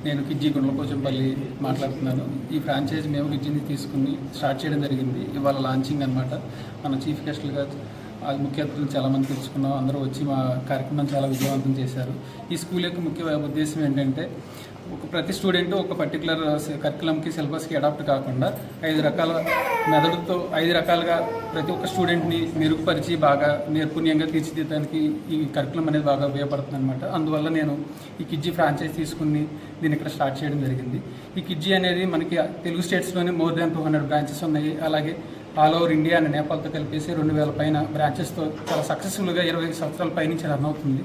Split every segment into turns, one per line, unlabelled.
నేను కిడ్జీ గుండ్లపోచంపల్లి మాట్లాడుతున్నాను. ఈ ఫ్రాంచైజ్ మేము కిడ్జీని తీసుకుని స్టార్ట్ చేయడం జరిగింది. ఇవాళ లాంచింగ్ అనమాట. మన చీఫ్ గెస్ట్లుగా ముఖ్య అతిథులు చాలామంది తెలుసుకున్నాం. అందరూ వచ్చి మా కార్యక్రమం చాలా విజయవంతం చేశారు. ఈ స్కూల్ యొక్క ముఖ్య ఉద్దేశం ఏంటంటే ప్రతి స్టూడెంట్ ఒక పర్టికులర్ కరికులంకి సిలబస్కి అడాప్ట్ కాకుండా 5 రకాల మెథడ్తో 5 రకాలుగా ప్రతి ఒక్క స్టూడెంట్ని మెరుగుపరిచి బాగా నైపుణ్యంగా తీర్చిదిద్దడానికి ఈ కరికులం అనేది బాగా ఉపయోగపడుతుంది అనమాట. అందువల్ల నేను ఈ కిడ్జీ ఫ్రాంచైజ్ తీసుకుని దీన్ని ఇక్కడ స్టార్ట్ చేయడం జరిగింది. ఈ కిడ్జీ అనేది మనకి తెలుగు స్టేట్స్లోనే మోర్ దాన్ 200 బ్రాంచెస్ ఉన్నాయి. అలాగే ఆల్ ఓవర్ ఇండియా అండ్ నేపాల్తో కలిపేసి 2000 పైన బ్రాంచెస్తో చాలా సక్సెస్ఫుల్గా 20 సంవత్సరాల పైనుంచి రన్ అవుతుంది.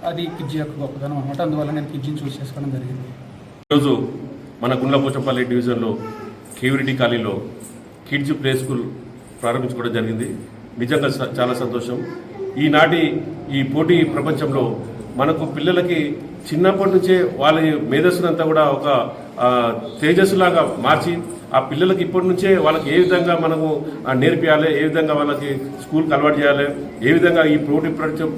అది కిడ్జీ యొక్క గొప్పతనం అనమాట. అందువల్ల నేను కిడ్జీని చూస్ చేసుకోవడం జరిగింది.
ఈరోజు మన గుండ్లపోచంపల్లి డివిజన్లో కేవిరెడ్డి కాలనీలో కిడ్జీ ప్లే స్కూల్ ప్రారంభించుకోవడం జరిగింది. నిజంగా చాలా సంతోషం. ఈనాటి ఈ పోటీ ప్రపంచంలో మనకు పిల్లలకి చిన్నప్పటి నుంచే వాళ్ళ మేధస్సునంతా కూడా ఒక తేజస్సులాగా మార్చి ఆ పిల్లలకి ఇప్పటి నుంచే వాళ్ళకి ఏ విధంగా మనము నేర్పియాలి, ఏ విధంగా వాళ్ళకి స్కూల్కి అలవాటు చేయాలి, ఏ విధంగా ఈ పోటీ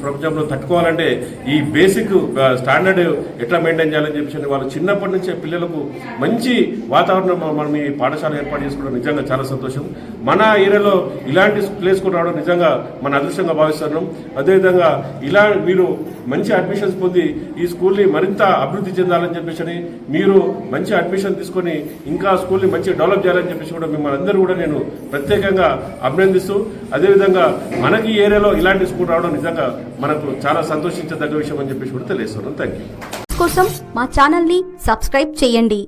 ప్రపంచంలో తట్టుకోవాలంటే ఈ బేసిక్ స్టాండర్డ్ ఎట్లా మెయింటైన్ చేయాలని చెప్పేసి వాళ్ళు చిన్నప్పటి నుంచే పిల్లలకు మంచి వాతావరణం మనం ఈ పాఠశాల ఏర్పాటు చేసుకోవడం నిజంగా చాలా సంతోషం. మన ఏరియాలో ఇలాంటి ప్లే స్కూల్ రావడం నిజంగా మన అదృష్టంగా భావిస్తున్నాం. అదేవిధంగా ఇలా మీరు మంచి అడ్మిషన్స్ పొంది ఈ స్కూల్ని మరింత అభివృద్ధి చెందాలని చెప్పేసి మీరు మంచి అడ్మిషన్ తీసుకొని ఇంకా స్కూల్ని మంచి డెవలప్ చేయాలని చెప్పేసి కూడా మిమ్మల్ని అందరూ కూడా నేను ప్రత్యేకంగా అభినందిస్తూ, అదేవిధంగా మనకి ఈ ఏరియాలో ఇలాంటి స్కూల్ రావడం నిజంగా మనకు చాలా సంతోషించదగ్గ విషయం అని చెప్పేసి కూడా తెలియజేస్తున్నాను. Thank you.
కోసం మా ఛానల్ ని సబ్స్క్రైబ్ చేయండి.